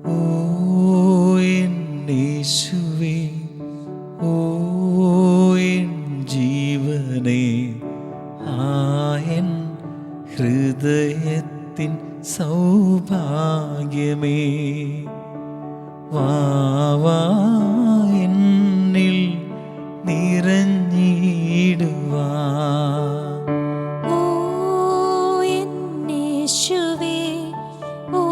ഓ N യേശുവേ, ഓ N ജീവനേ, ആയൻ ഹൃദയത്തിൻ സൗഭാഗ്യമേ, വാവാ എന്നിൽ നിറഞ്ഞിടുവാ. ഓ എൻ യേശുവേ, ഓ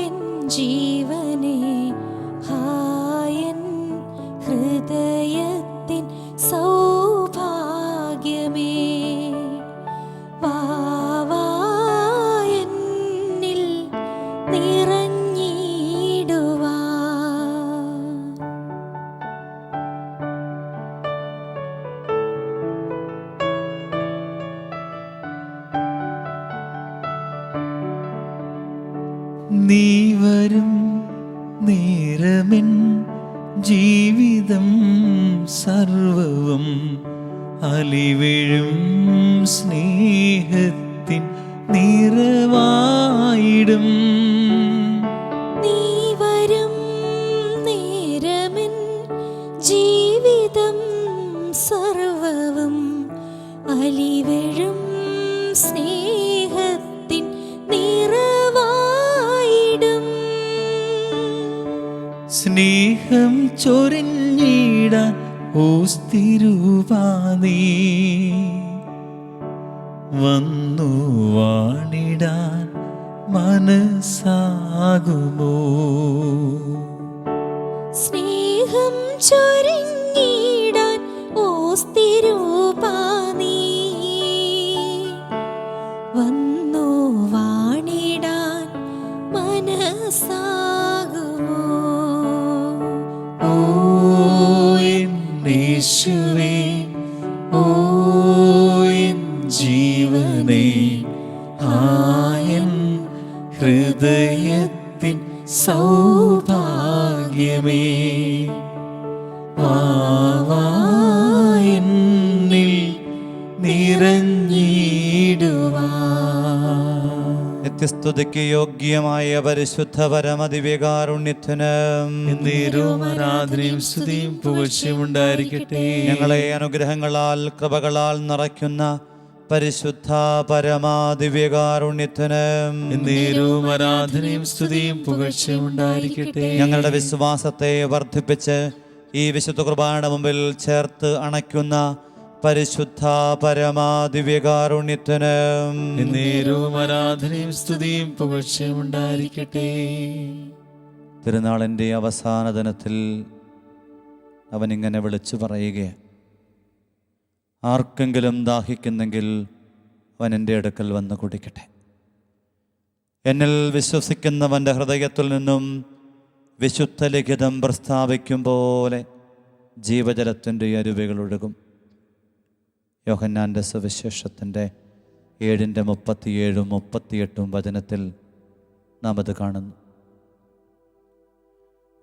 എൻ ജീവനേ, ഹായൻ ഹൃദയത്തിൻ സൗഭാഗ്യമേ, വാവാ എന്നിൽ നിറഞ്ഞിടുവാ. നീ വരും നേരമെൻ ജീവിതം സർവവും അലിവിഴും സ്നേഹത്തിൻ നിറവായിടും. നീ വരും നേരമെൻ ജീവിതം സർവവും അലിവഴും സ്നേഹത്തിൻ നിറവായിടും. സ്നേഹം ചൊരിഞ്ഞിടാൻ ഓസ്തിരൂപാ നീ വന്നു വാണിടാൻ മനസ്സാകുമോ? സ്നേഹം ചൊരിഞ്ഞിടാൻ ഓസ്തിരൂപാ നീ വന്നു വാണിടാൻ മനസ്സാകുമോ? ഓ എൻ യേശുവേ, ഓ എൻ ജീവനേ, ആയൻ ഹൃദയത്തിൻ സൗഭാഗ്യമേ, വാവാ എന്നിൽ നിറഞ്ഞിടുവാ. നിത്യസ്തുതിക്ക് യോഗ്യമായ പരിശുദ്ധ പരമദിവ്യകാരുണ്യത്തിന് എന്നേരവും ആരാധനയും സ്തുതിയും പുകഴ്ചയും ഉണ്ടായിരിക്കട്ടെ. ഞങ്ങളെ അനുഗ്രഹങ്ങളാൽ കൃപകളാൽ നിറയ്ക്കുന്ന പരിശുദ്ധ പരമദിവ്യകാരുണ്യത്തിന് എന്നേരവും ആരാധനയും സ്തുതിയും പുകഴ്ചയും ഉണ്ടായിരിക്കട്ടെ. ഞങ്ങളുടെ വിശ്വാസത്തെ വർദ്ധിപ്പിച്ച് ഈ വിശുദ്ധ കുർബാനയുടെ മുമ്പിൽ ചേർത്ത് അണയ്ക്കുന്ന പരിശുദ്ധ പരമദിവ്യകാരുണ്യത്തിന് എന്നേരവും ആരാധനയും സ്തുതിയും പുകഴ്ചയും ഉണ്ടായിരിക്കട്ടെ. തിരുനാളിൻ്റെ അവസാന ദിനത്തിൽ അവനിങ്ങനെ വിളിച്ചു പറയുകയാണ്, ആർക്കെങ്കിലും ദാഹിക്കുന്നെങ്കിൽ അവൻ എൻ്റെ അടുക്കൽ വന്ന് കുടിക്കട്ടെ. എന്നിൽ വിശ്വസിക്കുന്നവൻ്റെ ഹൃദയത്തിൽ നിന്നും വിശുദ്ധ ലിഖിതം പ്രസ്താവിക്കും പോലെ ജീവജലത്തിൻ്റെ അരുവികൾ ഒഴുകും. യോഹന്നാൻ്റെ സുവിശേഷത്തിൻ്റെ 7:37-38 വചനത്തിൽ നാം അത് കാണുന്നു.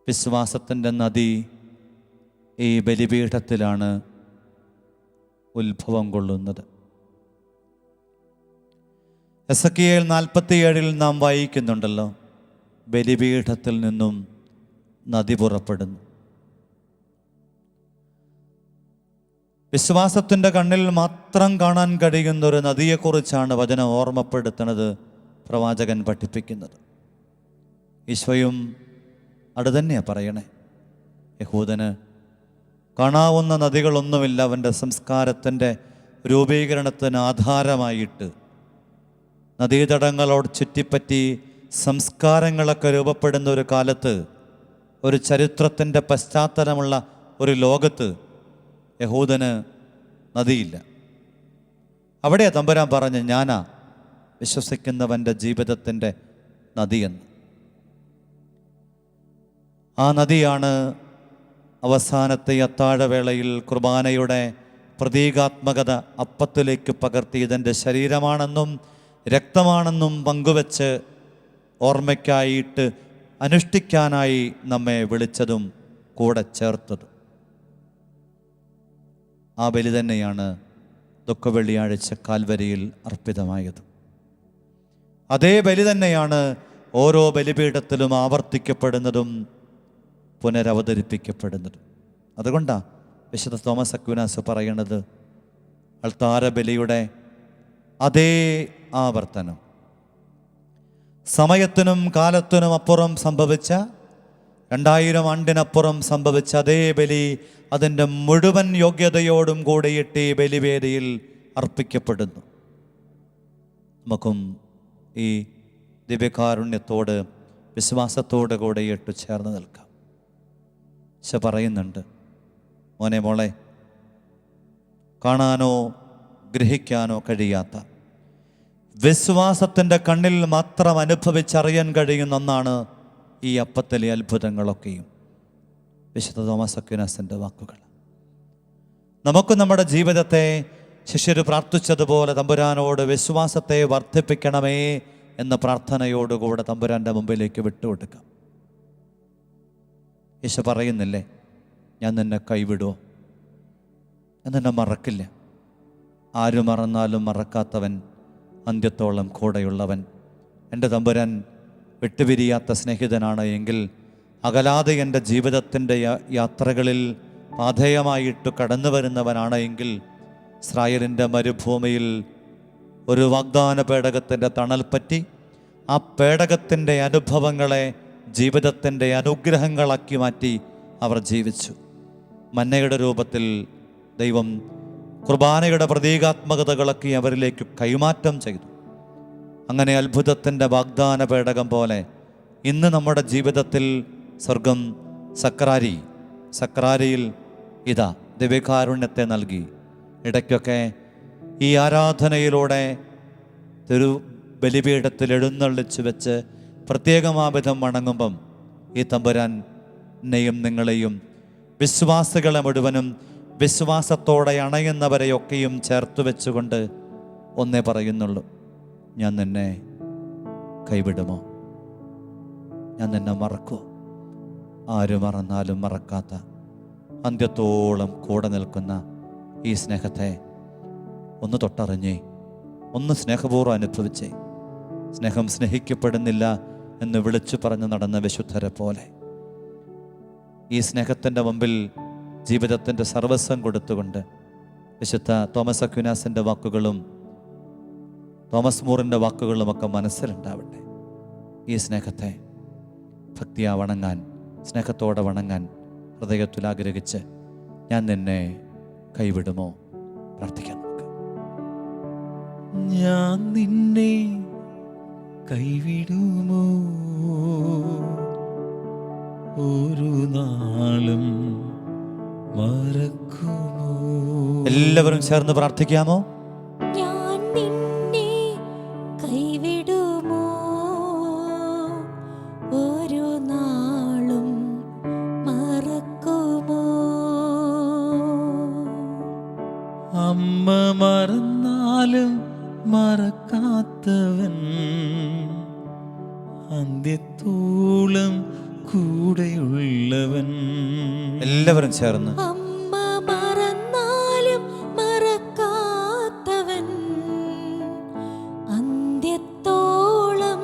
വിശ്വാസത്തിൻ്റെ നദി ഈ ബലിപീഠത്തിലാണ് ഉത്ഭവം കൊള്ളുന്നത്. എസെക്കിയേൽ 47 നാം വായിക്കുന്നുണ്ടല്ലോ, ബലിപീഠത്തിൽ നിന്നും നദി പുറപ്പെടുന്നു. വിശ്വാസത്തിൻ്റെ കണ്ണിൽ മാത്രം കാണാൻ കഴിയുന്ന ഒരു നദിയെക്കുറിച്ചാണ് വചനം ഓർമ്മപ്പെടുത്തുന്നത്, പ്രവാചകൻ പഠിപ്പിക്കുന്നത്. ഈശോയും അത് തന്നെയാണ് പറയണേ. യഹൂദന് കാണാവുന്ന നദികളൊന്നുമില്ല. അവൻ്റെ സംസ്കാരത്തിൻ്റെ രൂപീകരണത്തിന് ആധാരമായിട്ട് നദീതടങ്ങളോട് ചുറ്റിപ്പറ്റി സംസ്കാരങ്ങളൊക്കെ രൂപപ്പെടുന്ന ഒരു കാലത്ത്, ഒരു ചരിത്രത്തിൻ്റെ പശ്ചാത്തലമുള്ള ഒരു ലോകത്ത് യഹൂദന് നദിയില്ല. അവിടെ തമ്പുരാൻ പറഞ്ഞ്, ഞാനാ വിശ്വസിക്കുന്നവൻ്റെ ജീവിതത്തിൻ്റെ നദിയെന്ന്. ആ നദിയാണ് അവസാനത്തെ അത്താഴവേളയിൽ കുർബാനയുടെ പ്രതീകാത്മകത അപ്പത്തിലേക്ക് പകർത്തി ഇതെൻ്റെ ശരീരമാണെന്നും രക്തമാണെന്നും പങ്കുവെച്ച് ഓർമ്മയ്ക്കായിട്ട് അനുഷ്ഠിക്കാനായി നമ്മെ വിളിച്ചതും കൂടെ ചേർത്തതും. ആ ബലി തന്നെയാണ് ദുഃഖവെള്ളിയാഴ്ച കാൽവരിയിൽ അർപ്പിതമായത്. അതേ ബലി തന്നെയാണ് ഓരോ ബലിപീഠത്തിലും ആവർത്തിക്കപ്പെടുന്നതും പുനരവതരിപ്പിക്കപ്പെടുന്നതും. അതുകൊണ്ടാണ് വിശുദ്ധ തോമസ് അക്വിനാസ് പറയുന്നത്, അൾത്താര ബലിയുടെ അതേ ആവർത്തനം, സമയത്തിനും കാലത്തിനും അപ്പുറം സംഭവിച്ച, 2000 ആണ്ടിനപ്പുറം സംഭവിച്ച അതേ ബലി അതിൻ്റെ മുഴുവൻ യോഗ്യതയോടും കൂടിയിട്ട് ഈ ബലിവേദിയിൽ അർപ്പിക്കപ്പെടുന്നു. നമുക്കും ഈ ദിവ്യകാരുണ്യത്തോട് വിശ്വാസത്തോട് കൂടെ ഇട്ട് ചേർന്ന് നിൽക്കാം. പക്ഷെ പറയുന്നുണ്ട്, മോനെ മോളെ, കാണാനോ ഗ്രഹിക്കാനോ കഴിയാത്ത വിശ്വാസത്തിൻ്റെ കണ്ണിൽ മാത്രം അനുഭവിച്ചറിയാൻ കഴിയുന്ന ഒന്നാണ് ഈ അപ്പത്തിലെ അത്ഭുതങ്ങളൊക്കെയും. വിശുദ്ധ തോമസ് അക്വിനാസിൻ്റെ വാക്കുകൾ. നമുക്ക് നമ്മുടെ ജീവിതത്തെ ശിഷ്യർ പ്രാർത്ഥിച്ചതുപോലെ തമ്പുരാനോട് വിശ്വാസത്തെ വർദ്ധിപ്പിക്കണമേ എന്ന പ്രാർത്ഥനയോടുകൂടെ തമ്പുരാൻ്റെ മുമ്പിലേക്ക് വിട്ടുകൊടുക്കാം. യേശു പറയുന്നില്ലേ, ഞാൻ നിന്നെ കൈവിടുമോ, ഞാൻ നിന്നെ മറക്കില്ല. ആര് മറന്നാലും മറക്കാത്തവൻ, അന്ത്യത്തോളം കൂടെയുള്ളവൻ. എൻ്റെ തമ്പുരാൻ വിട്ടുപിരിയാത്ത സ്നേഹിതനാണ് എങ്കിൽ അകലാതെ എൻ്റെ ജീവിതത്തിൻ്റെ യാത്രകളിൽ പാഥേയമായിട്ട് കടന്നു വരുന്നവനാണ് എങ്കിൽ ഇസ്രായേലിൻ്റെ മരുഭൂമിയിൽ ഒരു വാഗ്ദാന പേടകത്തിൻ്റെ തണൽ പറ്റി ആ പേടകത്തിൻ്റെ അനുഭവങ്ങളെ ജീവിതത്തിൻ്റെ അനുഗ്രഹങ്ങളാക്കി മാറ്റി അവർ ജീവിച്ചു. മന്നയുടെ രൂപത്തിൽ ദൈവം കുർബാനയുടെ പ്രതീകാത്മകതകളൊക്കെ അവരിലേക്ക് കൈമാറ്റം ചെയ്തു. അങ്ങനെ അത്ഭുതത്തിൻ്റെ വാഗ്ദാന പേടകം പോലെ ഇന്ന് നമ്മുടെ ജീവിതത്തിൽ സ്വർഗം സക്രാരിയിൽ ഇതാ ദിവ്യകാരുണ്യത്തെ നൽകി. ഇടയ്ക്കൊക്കെ ഈ ആരാധനയിലൂടെ തിരു ബലിപീഠത്തിൽ എഴുന്നള്ളിച്ച് വെച്ച് പ്രത്യേകമാവിധം വണങ്ങുമ്പം ഈ തമ്പുരാൻ എന്നെയും നിങ്ങളെയും വിശ്വാസികളെ മുഴുവനും വിശ്വാസത്തോടെ അണയുന്നവരെയൊക്കെയും ചേർത്ത് വെച്ചുകൊണ്ട് ഒന്നേ പറയുന്നുള്ളൂ, ഞാൻ നിന്നെ കൈവിടുമോ, ഞാൻ നിന്നെ മറക്കുമോ? ആര് മറന്നാലും മറക്കാത്ത അന്ത്യത്തോളം കൂടെ നിൽക്കുന്ന ഈ സ്നേഹത്തെ ഒന്ന് തൊട്ടറിഞ്ഞേ, ഒന്ന് സ്നേഹപൂർവ്വം അനുഭവിച്ചേ. സ്നേഹം സ്നേഹിക്കപ്പെടുന്നില്ല എന്ന് വിളിച്ചു പറഞ്ഞു നടന്ന വിശുദ്ധരെ പോലെ ഈ സ്നേഹത്തിൻ്റെ മുമ്പിൽ ജീവിതത്തിൻ്റെ സർവസ്വം കൊടുത്തുകൊണ്ട് വിശുദ്ധ തോമസ് അക്വിനാസിൻ്റെ വാക്കുകളും തോമസ് മൂറിൻ്റെ വാക്കുകളുമൊക്കെ മനസ്സിലുണ്ടാവട്ടെ. ഈ സ്നേഹത്തെ ഭക്തിയാ വണങ്ങാൻ, സ്നേഹത്തോടെ വണങ്ങാൻ ഹൃദയത്തിൽ ആഗ്രഹിച്ച് ഞാൻ നിന്നെ കൈവിടുമോ പ്രാർത്ഥിക്കാം. നമുക്ക് ഞാൻ നിന്നെ കൈവിടുമോ, ഒരു നാളും മറക്കുമോ? എല്ലാവരും ചേർന്ന് പ്രാർത്ഥിക്കാമോ? ഞാൻ നിന്നെ കൈവിടുമോ, ഒരു നാളും മറക്കുമോ? അമ്മ മറന്നാലും മറക്കാത്തവൻ, അന്ത്യത്തോളം കൂടെയുള്ളവൻ. എല്ലാവരും ചേർന്ന് അമ്മ മറന്നാലും മറക്കാത്തവൻ, അന്ത്യത്തോളം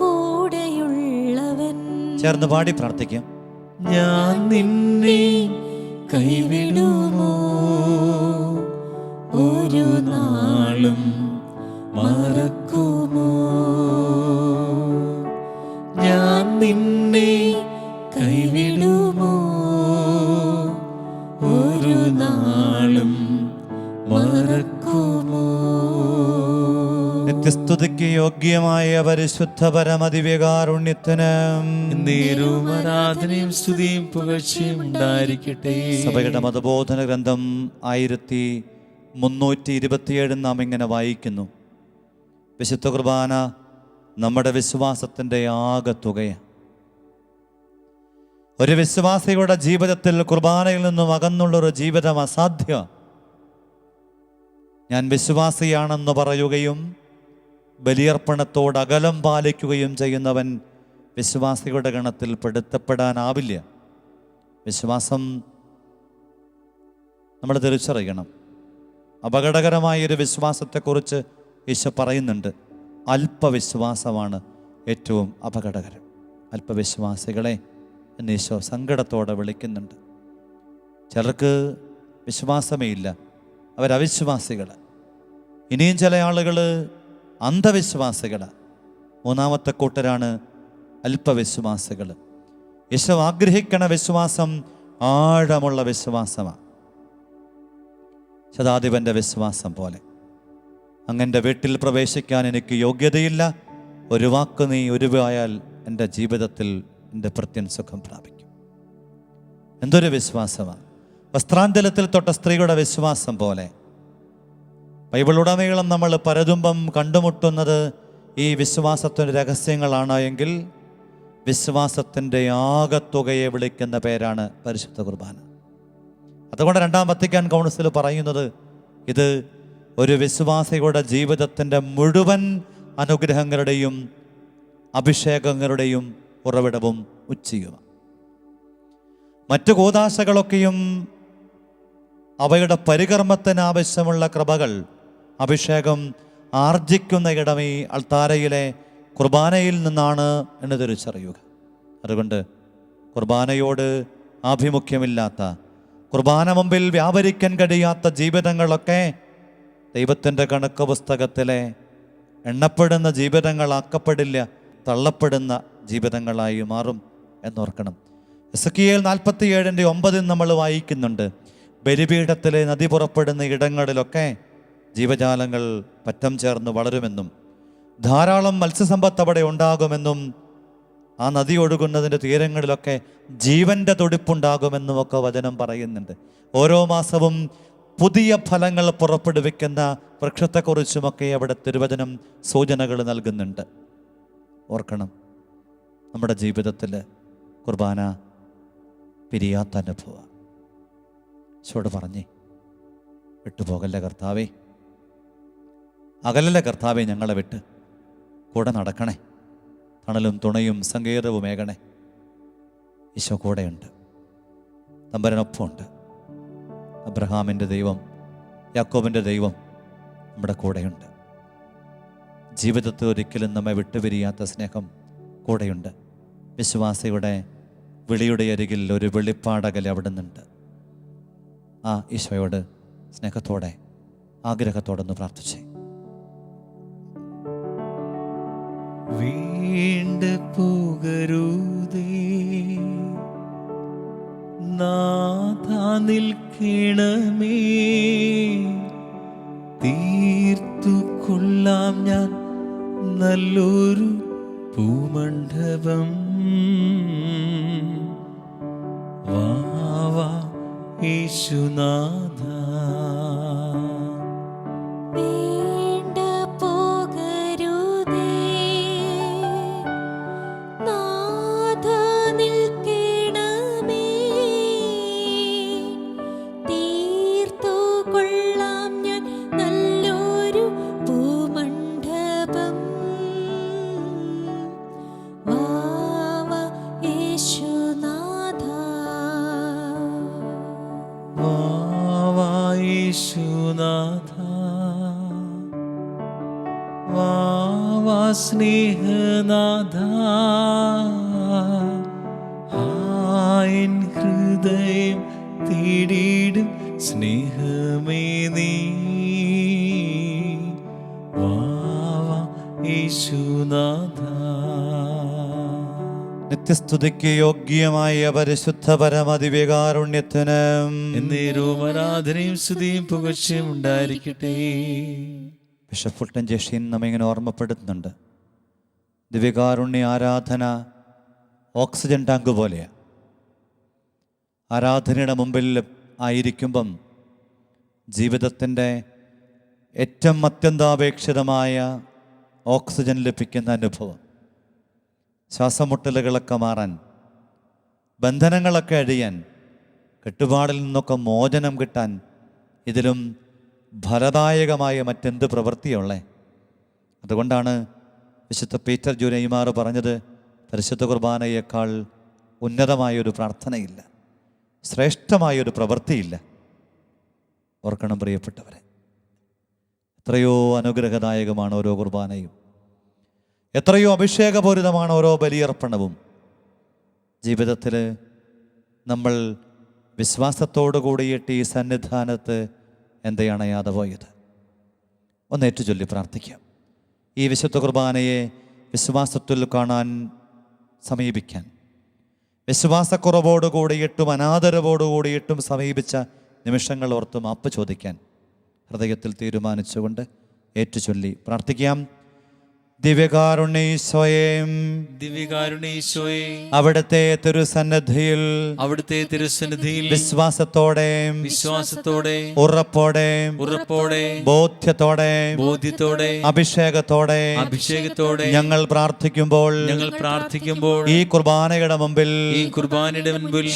കൂടെയുള്ളവൻ. ചേർന്ന് പാടി പ്രാർത്ഥിക്കാം. ഞാൻ നിന്നെ കൈവിടുമോ, ഒരു നാളും മറക്കുമോ? ഞാൻ നിന്നെ കൈവിടുമോ, ഒരു നാളും മറക്കുമോ? നിത്യസ്തുതിക്ക് യോഗ്യമായ പരിശുദ്ധ പരമദിവ്യകാരുണ്യത്തിന് നേരവും ആരാധനയും സ്തുതിയും പുകഴ്ചയും ഉണ്ടായിരിക്കട്ടെ. സഭയുടെ മതബോധന ഗ്രന്ഥം 1327 നാം ഇങ്ങനെ വായിക്കുന്നു. വിശുദ്ധ കുർബാന നമ്മുടെ വിശ്വാസത്തിൻ്റെ ആകെത്തുകയാണ്. ഒരു വിശ്വാസിയുടെ ജീവിതത്തിൽ കുർബാനയിൽ നിന്നും അകന്നുള്ളൊരു ജീവിതം അസാധ്യം. ഞാൻ വിശ്വാസിയാണെന്ന് പറയുകയും ബലിയർപ്പണത്തോട് അകലം പാലിക്കുകയും ചെയ്യുന്നവൻ വിശ്വാസിയുടെ ഗണത്തിൽ പെടുത്തപ്പെടാനാവില്ല. വിശ്വാസം നമ്മൾ തിരിച്ചറിയണം. അപകടകരമായൊരു വിശ്വാസത്തെക്കുറിച്ച് ഈശോ പറയുന്നുണ്ട്. അല്പവിശ്വാസമാണ് ഏറ്റവും അപകടകരം. അല്പവിശ്വാസികളെ എന്ന് ഈശോ സങ്കടത്തോടെ വിളിക്കുന്നുണ്ട്. ചിലർക്ക് വിശ്വാസമേ ഇല്ല, അവരവിശ്വാസികൾ. ഇനിയും ചില ആളുകൾ അന്ധവിശ്വാസികൾ. മൂന്നാമത്തെ കൂട്ടരാണ് അല്പവിശ്വാസികൾ. ഈശോ ആഗ്രഹിക്കണ വിശ്വാസം ആഴമുള്ള വിശ്വാസമാണ്. ശതാധിപൻ്റെ വിശ്വാസം പോലെ. അങ്ങൻ്റെ വീട്ടിൽ പ്രവേശിക്കാൻ എനിക്ക് യോഗ്യതയില്ല, ഒരു വാക്ക് നീ ഉരുവായാൽ എൻ്റെ ജീവിതത്തിൽ എൻ്റെ ഭൃത്യൻ സുഖം പ്രാപിക്കും. എന്തൊരു വിശ്വാസമാണ്! വസ്ത്രാഞ്ചലത്തിൽ തൊട്ട സ്ത്രീയുടെ വിശ്വാസം പോലെ. ബൈബിളുടനീളം നമ്മൾ പരതുമ്പം കണ്ടുമുട്ടുന്നത് ഈ വിശ്വാസത്തിൻ്റെ രഹസ്യങ്ങളാണ് എങ്കിൽ വിശ്വാസത്തിൻ്റെ ആകത്തുകയെ വിളിക്കുന്ന പേരാണ് പരിശുദ്ധ കുർബാന. അതുകൊണ്ട് രണ്ടാം വത്തിക്കാൻ കൗൺസിൽ പറയുന്നത് ഇത് ഒരു വിശ്വാസിയുടെ ജീവിതത്തിൻ്റെ മുഴുവൻ അനുഗ്രഹങ്ങളുടെയും അഭിഷേകങ്ങളുടെയും ഉറവിടവും ഉച്ചയുമാണ്. മറ്റു കൂദാശകളൊക്കെയും അവയുടെ പരികർമ്മത്തിന് ആവശ്യമുള്ള കൃപകൾ, അഭിഷേകം ആർജിക്കുന്ന ഇടം ഈ അൾത്താരയിലെ കുർബാനയിൽ നിന്നാണ് എന്ന് തിരിച്ചറിയുക. അതുകൊണ്ട് കുർബാനയോട് ആഭിമുഖ്യമില്ലാത്ത, കുർബാന മുമ്പിൽ വ്യാപരിക്കാൻ കഴിയാത്ത ജീവിതങ്ങളൊക്കെ ദൈവത്തിൻ്റെ കണക്ക് പുസ്തകത്തിലെ എണ്ണപ്പെടുന്ന ജീവിതങ്ങളാക്കപ്പെടില്ല, തള്ളപ്പെടുന്ന ജീവിതങ്ങളായി മാറും എന്നോർക്കണം. എസെക്കിയേൽ 47:9 നമ്മൾ വായിക്കുന്നുണ്ട്, ബലിപീഠത്തിലെ നദി പുറപ്പെടുന്ന ഇടങ്ങളിലൊക്കെ ജീവജാലങ്ങൾ പറ്റം ചേർന്ന് വളരുമെന്നും ധാരാളം മത്സ്യസമ്പത്ത് അവിടെ ഉണ്ടാകുമെന്നും ആ നദി ഒഴുകുന്നതിൻ്റെ തീരങ്ങളിലൊക്കെ ജീവൻ്റെ തുടിപ്പുണ്ടാകുമെന്നും ഒക്കെ വചനം പറയുന്നുണ്ട്. ഓരോ മാസവും പുതിയ ഫലങ്ങൾ പുറപ്പെടുവിക്കുന്ന വൃക്ഷത്തെക്കുറിച്ചുമൊക്കെ അവിടെ തിരുവചനം സൂചനകൾ നൽകുന്നുണ്ട്. ഓർക്കണം, നമ്മുടെ ജീവിതത്തിൽ കുർബാന പിരിയാത്ത അനുഭവം. ഈശോട് പറഞ്ഞേ, വിട്ടുപോകല്ലേ കർത്താവേ, അകലല്ലേ കർത്താവേ, ഞങ്ങളെ വിട്ട് കൂടെ നടക്കണേ, തണലും തുണയും സങ്കേതവും ഏകണേ. ഈശോ കൂടെയുണ്ട്, തമ്പരനൊപ്പമുണ്ട്. അബ്രഹാമിൻ്റെ ദൈവം, യാക്കോബിൻ്റെ ദൈവം നമ്മുടെ കൂടെയുണ്ട്. ജീവിതത്തിൽ ഒരിക്കലും നമ്മെ വിട്ടുപിരിയാത്ത സ്നേഹം കൂടെയുണ്ട്. വിശ്വാസിയുടെ വിളിയുടെ അരികിൽ ഒരു വെളിപ്പാടകൽ അവിടെ നിന്നുണ്ട്. ആ ഈശോയോട് സ്നേഹത്തോടെ ആഗ്രഹത്തോടൊന്ന് പ്രാർത്ഥിച്ചേ. വീണ്ട് പോകരുതേ നാഥാ, നിൽക്കണമേ, തീർത്തു കൊള്ളാം ഞാൻ നല്ലൊരു പൂമണ്ഡപം. വാവാ യേശുനാഥ, വേണ്ട പോകരുതേ നാഥ, നിൽക്കണമേ, തീർത്തു കൊള്ളാം ഞാൻ നല്ലൊരു പൂമണ്ഡപം. വാവാ യേശുനാഥ, വാവാ യേശുനാഥ, വാവാ സ്നേഹനാഥ, ആയൻ ഹൃദയം തേടിയിടും സ്നേഹമേ നീ. വാവാ യേശുനാഥ. നിത്യസ്തുതിക്ക് യോഗ്യമായ പരിശുദ്ധ പരമദിവ്യകാരുണ്യത്തിന് എന്നേരവും ആരാധനയും സ്തുതിയും പുകഴ്ചയും ഉണ്ടായിരിക്കട്ടെ. ബിഷപ്പ് ഫുൾട്ടൻ ജഷീൻ നമ്മിങ്ങനെ ഓർമ്മപ്പെടുത്തുന്നുണ്ട്, ദിവ്യകാരുണ്യ ആരാധന ഓക്സിജൻ ടാങ്ക് പോലെയാണ്. ആരാധനയുടെ മുമ്പിൽ ആയിരിക്കുമ്പം ജീവിതത്തിൻ്റെ ഏറ്റവും അത്യന്താപേക്ഷിതമായ ഓക്സിജൻ ലഭിക്കുന്ന അനുഭവം. ശ്വാസമുട്ടലുകളൊക്കെ മാറാൻ, ബന്ധനങ്ങളൊക്കെ അഴിയാൻ, കെട്ടുപാടിൽ നിന്നൊക്കെ മോചനം കിട്ടാൻ ഇതിലും ഫലദായകമായ മറ്റെന്ത് പ്രവൃത്തിയുള്ളേ? അതുകൊണ്ടാണ് വിശുദ്ധ പീറ്റർ ജൂനൈമാർ പറഞ്ഞത്, പരിശുദ്ധ കുർബാനയേക്കാൾ ഉന്നതമായൊരു പ്രാർത്ഥനയില്ല, ശ്രേഷ്ഠമായൊരു പ്രവൃത്തിയില്ല. ഓർക്കണം പ്രിയപ്പെട്ടവരെ, എത്രയോ അനുഗ്രഹദായകമാണ് ഓരോ കുർബാനയും. എത്രയോ അഭിഷേകപൂരിതമാണ് ഓരോ ബലിയർപ്പണവും. ജീവിതത്തിൽ നമ്മൾ വിശ്വാസത്തോടു കൂടിയിട്ട് ഈ സന്നിധാനത്ത് എന്തെയാണ് അണയാതെ പോയത്? ഒന്നേറ്റു ചൊല്ലി പ്രാർത്ഥിക്കാം. ഈ വിശുദ്ധ കുർബാനയെ വിശ്വാസത്തിൽ കാണാൻ സമീപിക്കാൻ, വിശ്വാസക്കുറവോടുകൂടിയിട്ടും അനാദരവോടുകൂടിയിട്ടും സമീപിച്ച നിമിഷങ്ങൾ ഓർത്ത് മാപ്പ് ചോദിക്കാൻ ഹൃദയത്തിൽ തീരുമാനിച്ചുകൊണ്ട് ഏറ്റുചൊല്ലി പ്രാർത്ഥിക്കാം. ദിവ്യകാരുണ്യീശോയേ, ദിവ്യകാരുണ്യീശോയേ, അവിടുത്തെ തിരുസന്നിധിയിൽ വിശ്വാസത്തോടെ ഉറപ്പോടെ ബോധ്യത്തോടെ അഭിഷേകത്തോടെ ഞങ്ങൾ പ്രാർത്ഥിക്കുമ്പോൾ ഈ കുർബാനയുടെ മുമ്പിൽ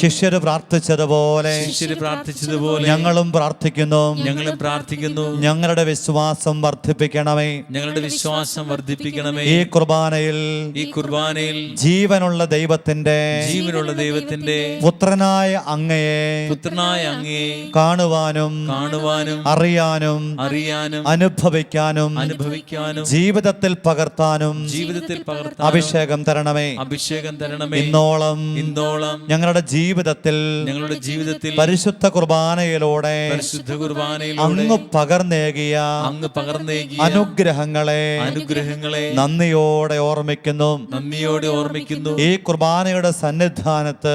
ശിഷ്യര് പ്രാർത്ഥിച്ചതുപോലെ ഞങ്ങളും പ്രാർത്ഥിക്കുന്നു. ഞങ്ങളുടെ വിശ്വാസം വർദ്ധിപ്പിക്കണമേ. ഈ കുർബാനയിൽ ജീവനുള്ള ദൈവത്തിന്റെ പുത്രനായ അങ്ങയെ കാണുവാനും അറിയാനും അനുഭവിക്കാനും ജീവിതത്തിൽ പകർത്താനും അഭിഷേകം തരണമേ. ഇന്നോളം ഞങ്ങളുടെ ജീവിതത്തിൽ പരിശുദ്ധ കുർബാനയിലൂടെ അങ്ങ് പകർന്നേകിയ അനുഗ്രഹങ്ങളെ നന്ദിയോടെ ഓർമ്മിക്കുന്നു. ഈ കുർബാനയുടെ സന്നിധാനത്ത്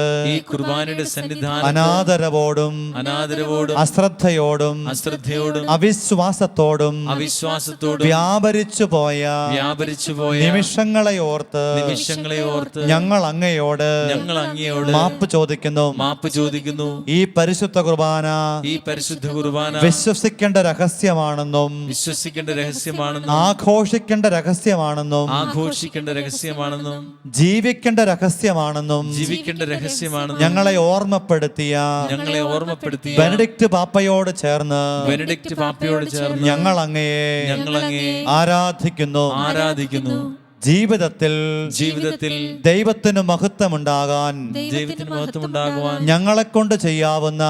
അനാദരവോടും അശ്രദ്ധയോടും അവിശ്വാസത്തോടും വ്യാപരിച്ചു പോയ നിമിഷങ്ങളെ ഓർത്ത് ഞങ്ങൾ അങ്ങയോട് മാപ്പ് ചോദിക്കുന്നു. ഈ പരിശുദ്ധ കുർബാന വിശ്വസിക്കേണ്ട രഹസ്യമാണെന്നും ആഘോഷിക്കേണ്ട രഹസ്യമാണെന്നും ജീവിക്കേണ്ട രഹസ്യമാണെന്നും ഞങ്ങളെ ഓർമ്മപ്പെടുത്തിയ ബെനഡിക്റ്റ് പാപ്പയോട് ചേർന്ന് ഞങ്ങൾ അങ്ങയെ ആരാധിക്കുന്നു. ജീവിതത്തിൽ ദൈവത്തിന് മഹത്വമുണ്ടാകാൻ ഞങ്ങളെ കൊണ്ട് ചെയ്യാവുന്ന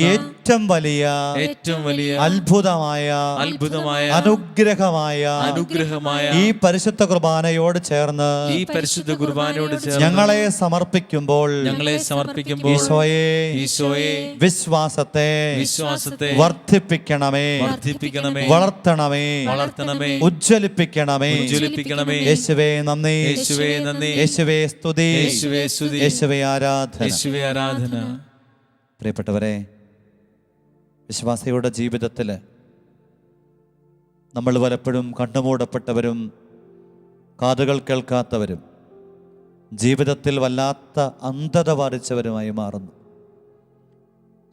ഏറ്റവും വലിയ അത്ഭുതമായ അനുഗ്രഹമായ ഈ പരിശുദ്ധ കുർബാനയോട് ചേർന്ന് ഞങ്ങളെ സമർപ്പിക്കുമ്പോൾ ഈശോയെ വിശ്വാസത്തെ വർദ്ധിപ്പിക്കണമേ, വളർത്തണമേ, ഉജ്ജ്വലിപ്പിക്കണമേ. യേശുവേ നന്ദി, യേശുവേ സ്തുതി, യേശുവേ ആരാധന. പ്രിയപ്പെട്ടവരെ, വിശ്വാസിയുടെ ജീവിതത്തിൽ നമ്മൾ പലപ്പോഴും കണ്ണുമൂടപ്പെട്ടവരും കാതുകൾ കേൾക്കാത്തവരും ജീവിതത്തിൽ വല്ലാത്ത അന്ധത ബാധിച്ചവരുമായി മാറുന്നു.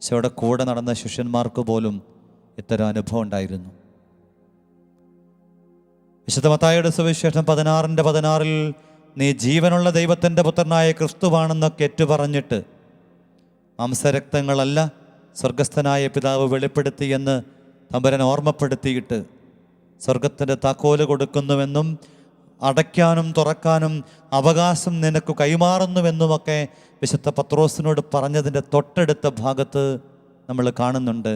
ഈശോയുടെ കൂടെ നടന്ന ശിഷ്യന്മാർക്ക് പോലും ഇത്തരം അനുഭവം ഉണ്ടായിരുന്നു. വിശുദ്ധ മത്തായിയുടെ സുവിശേഷം 16:16 നീ ജീവനുള്ള ദൈവത്തിൻ്റെ പുത്രനായ ക്രിസ്തുവാണെന്നൊക്കെ ഏറ്റുപറഞ്ഞിട്ട് മാംസരക്തങ്ങളല്ല സ്വർഗസ്ഥനായ പിതാവ് വെളിപ്പെടുത്തിയെന്ന് തമ്പുരാൻ ഓർമ്മപ്പെടുത്തിയിട്ട് സ്വർഗത്തിൻ്റെ താക്കോല് കൊടുക്കുന്നുവെന്നും അടയ്ക്കാനും തുറക്കാനും അവകാശം നിനക്ക് കൈമാറുന്നുവെന്നുമൊക്കെ വിശുദ്ധ പത്രോസിനോട് പറഞ്ഞതിൻ്റെ തൊട്ടടുത്ത ഭാഗത്ത് നമ്മൾ കാണുന്നുണ്ട്.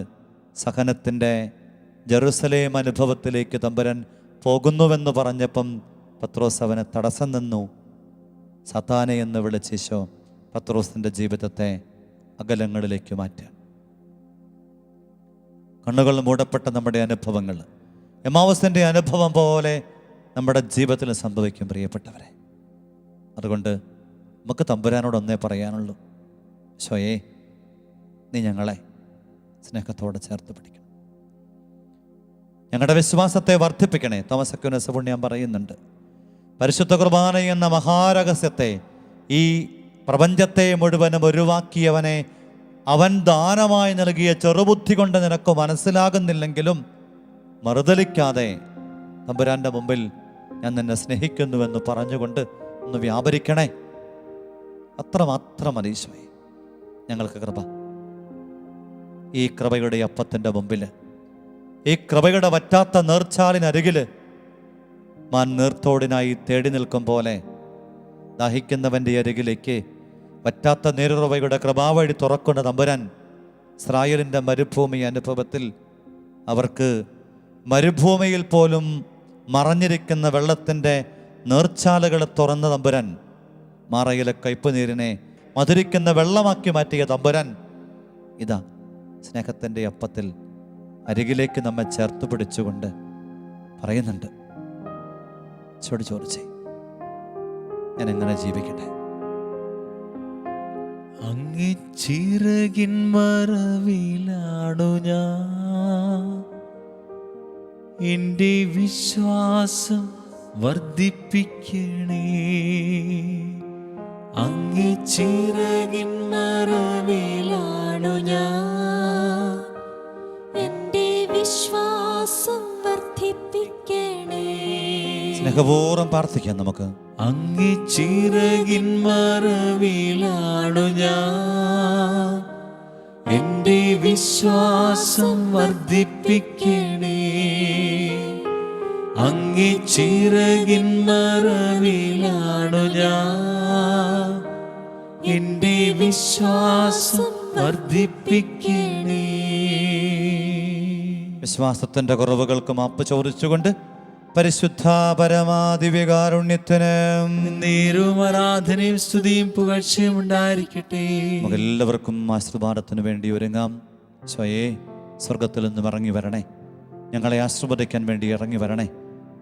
സഹനത്തിൻ്റെ ജെറുസലേം അനുഭവത്തിലേക്ക് തമ്പുരാൻ പോകുന്നുവെന്ന് പറഞ്ഞപ്പം പത്രോസ് അവനെ തടസ്സം നിന്നു. സത്താനെ എന്ന് വിളിച്ചീശോ പത്രോസിൻ്റെ ജീവിതത്തെ അകലങ്ങളിലേക്ക് മാറ്റാൻ. കണ്ണുകൾ മൂടപ്പെട്ട നമ്മുടെ അനുഭവങ്ങൾ എമ്മാവൂസിൻ്റെ അനുഭവം പോലെ നമ്മുടെ ജീവിതത്തിൽ സംഭവിക്കും പ്രിയപ്പെട്ടവരെ. അതുകൊണ്ട് നമുക്ക് തമ്പുരാനോട് ഒന്നേ പറയാനുള്ളൂ, ഈശോയെ നീ ഞങ്ങളെ സ്നേഹത്തോടെ ചേർത്ത് പിടിക്കണം, ഞങ്ങളുടെ വിശ്വാസത്തെ വർദ്ധിപ്പിക്കണേ. തോമസ് അക്വീനാസ് പുണ്യം പറയുന്നുണ്ട്, പരിശുദ്ധ കുർബാന എന്ന മഹാരഹസ്യത്തെ, ഈ പ്രപഞ്ചത്തെ മുഴുവനും ഒഴിവാക്കിയവനെ അവൻ ദാനമായി നൽകിയ ചെറുബുദ്ധി കൊണ്ട് നിനക്ക് മനസ്സിലാകുന്നില്ലെങ്കിലും മറുതലിക്കാതെ തമ്പുരാൻ്റെ മുമ്പിൽ ഞാൻ നിന്നെ സ്നേഹിക്കുന്നുവെന്ന് പറഞ്ഞുകൊണ്ട് ഒന്ന് വ്യാപരിക്കണേ. അത്രമാത്രം ഈശോയെ ഞങ്ങൾക്ക് കൃപ. ഈ കൃപയുടെ അപ്പത്തിൻ്റെ മുമ്പിൽ, ഈ കൃപയുടെ വറ്റാത്ത നേർച്ചാലിനരികിൽ മാൻ നീർത്തോടിനായി തേടി നിൽക്കും പോലെ ദാഹിക്കുന്നവൻ്റെ അരികിലേക്ക് വറ്റാത്ത നീരുറവയുടെ കൃപാവഴി തുറക്കുന്ന തമ്പുരാൻ ഇസ്രായേലിൻ്റെ മരുഭൂമി അനുഭവത്തിൽ അവർക്ക് മരുഭൂമിയിൽ പോലും മറഞ്ഞിരിക്കുന്ന വെള്ളത്തിൻ്റെ നീർച്ചാലുകളെ തുറന്ന തമ്പുരാൻ, മാറയിലെ കയ്പുനീരിനെ മധുരിക്കുന്ന വെള്ളമാക്കി മാറ്റിയ തമ്പുരാൻ, ഇതാ സ്നേഹത്തിൻ്റെ അപ്പത്തിൽ അരികിലേക്ക് നമ്മെ ചേർത്ത് പിടിച്ചുകൊണ്ട് പറയുന്നുണ്ട്, ചോദിച്ചേ, ഞാൻ എങ്ങനെ ജീവിക്കട്ടെ? അങ്ങേ ചിറകിൻ മറവിലാണു ഞാൻ, എൻ്റെ വിശ്വാസം വർദ്ധിപ്പിക്കണേ. അങ്ങേ ചിറകിൻ മറവിലാണു ഞാൻ, എൻ്റെ വിശ്വാസം വർദ്ധിപ്പിക്കണേ. സ്നേഹപൂർവ്വം പ്രാർത്ഥിക്കാം നമുക്ക്. അങ്ങേ ചിറകിൻ മറവിലാണു ഞാൻ, എൻ്റെ വിശ്വാസം വർദ്ധിപ്പിക്കണേ. അങ്ങേ ചിറകിൻ മറവിലാണു ഞാൻ, എൻ്റെ വിശ്വാസം വർദ്ധിപ്പിക്കണേ. വിശ്വാസത്തിൻ്റെ കുറവുകൾക്ക് മാപ്പ് ചോദിച്ചുകൊണ്ട് പരിശുദ്ധ പരമാദിവ്യകാരുണ്യത്തിന് നേരും ആരാധനയും സ്തുതിയും പുകഴ്ചയും ഉണ്ടായിരിക്കട്ടെ. നമുക്കെല്ലാവർക്കും ആശീർവാദത്തിന് വേണ്ടി ഒരുങ്ങാം. സ്വയേ സ്വർഗത്തിൽ നിന്നും ഇറങ്ങി വരണേ, ഞങ്ങളെ ആശീർവദിക്കാൻ വേണ്ടി ഇറങ്ങി വരണേ,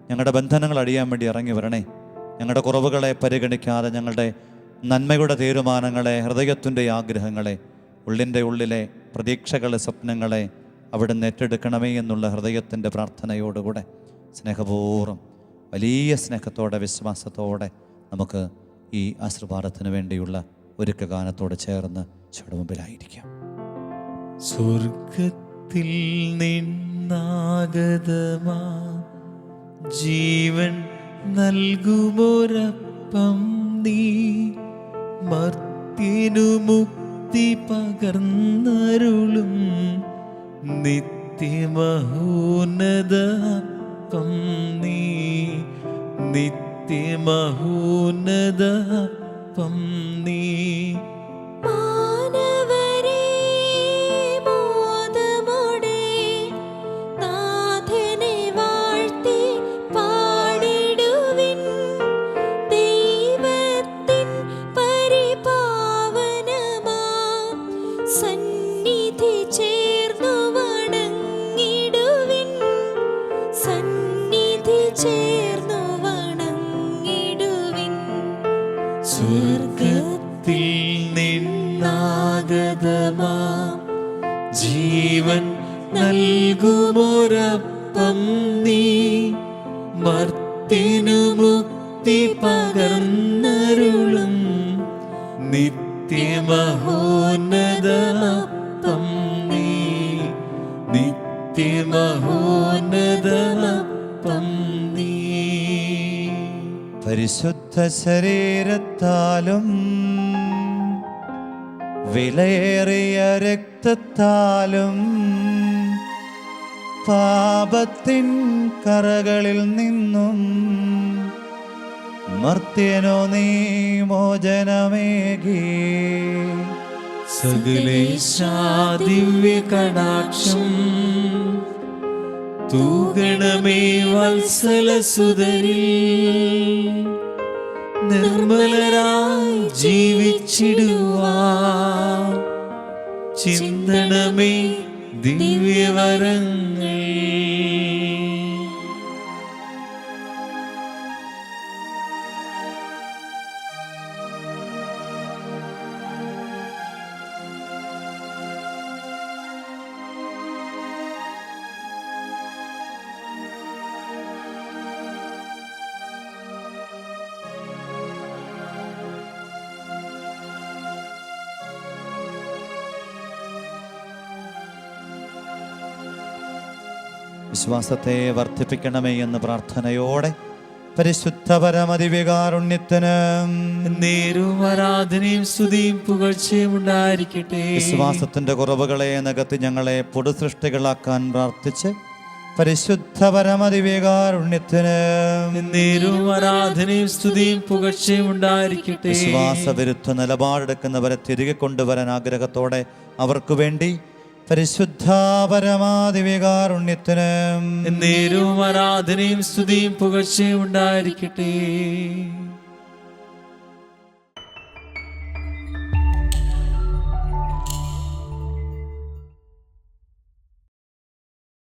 ഞങ്ങളുടെ ബന്ധനങ്ങൾ അടിയാൻ വേണ്ടി ഇറങ്ങി വരണേ. ഞങ്ങളുടെ കുറവുകളെ പരിഗണിക്കാതെ ഞങ്ങളുടെ നന്മയുടെ തീരുമാനങ്ങളെ, ഹൃദയത്തിൻ്റെ ആഗ്രഹങ്ങളെ, ഉള്ളിൻ്റെ ഉള്ളിലെ പ്രതീക്ഷകളെ, സ്വപ്നങ്ങളെ അവിടുന്ന് ഏറ്റെടുക്കണമേ എന്നുള്ള ഹൃദയത്തിൻ്റെ പ്രാർത്ഥനയോടുകൂടെ സ്നേഹപൂർവ്വം വലിയ സ്നേഹത്തോടെ വിശ്വാസത്തോടെ നമുക്ക് ഈ ആശീർവാദത്തിന് വേണ്ടിയുള്ള ഒരുക്കഗാനത്തോട് ചേർന്ന് ചുവടുമുമ്പിലായിരിക്കാം. സ്വർഗത്തിൽ നിന്നാഗതമാ ജീവൻ നൽകുമൊരപ്പം നീ, മർത്യനു മുക്തി പകർന്നരുളും നിത്യമഹോന്നത അപ്പം നീ, നിത്യമഹോന്നത അപ്പം നീ. മാനവരേ മോദമോടെ നാഥനെ വാഴ്ത്തി പാടിടുവിൻ. ദൈവത്തിൻ പരിപാവനമാം സന്നിധി ചേർന്നു വണങ്ങിടുവിൻ. സന്നിധി ചേർന്നു വണങ്ങിടുവിൻ. സ്വർഗത്തിൽ നിന്നാഗതമാ ജീവൻ നൽകുമൊരപ്പം നീ, മർത്യനു മുക്തി പകർന്നരുളും നിത്യമഹോന്നത അപ്പം നീ, നിത്യമഹോന്നത അപ്പം നീ. പരിശുദ്ധ ശരീരത്താലും വിലയേറിയ രക്തത്താലും പാപത്തിൻ കറകളിൽ നിന്നും മർത്യനോ നീ മോചനമേകി. സകലേശാ ദിവ്യ കടാക്ഷം തൂകണമേ വത്സലസുതരിൽ, നിർമ്മലരായി ജീവിച്ചിടുവാൻ ചിന്തണമേ ദിവ്യവരങ്ങൾ. വിശ്വാസത്തെ വർദ്ധിപ്പിക്കണമേ എന്ന പ്രാർത്ഥനയോടെ പരിശുദ്ധ പരമദിവ്യകാരുണ്യത്തിന് നേരും ആരാധനയും സ്തുതിയും പുകഴ്ചയും ഉണ്ടായിരിക്കട്ടെ. വിശ്വാസത്തിന്റെ കുറവുകളെ നികത്തി ഞങ്ങളെ പുതുസൃഷ്ടികളാക്കാൻ പ്രാർത്ഥിച്ച് പരിശുദ്ധ പരമദിവ്യകാരുണ്യത്തിന് നേരും ആരാധനയും സ്തുതിയും പുകഴ്ചയും ഉണ്ടായിരിക്കട്ടെ. വിശ്വാസവിരുദ്ധ നിലപാടെടുക്കുന്നവരെ തിരികെ കൊണ്ടുവരാൻ ആഗ്രഹത്തോടെ അവർക്ക് വേണ്ടി പരിശുദ്ധ പരമാദിവികാരുണ്യത്തിന് നേരവും ആരാധനയും സ്തുതിയും പുകഴ്ചയും ഉണ്ടായിരിക്കട്ടെ.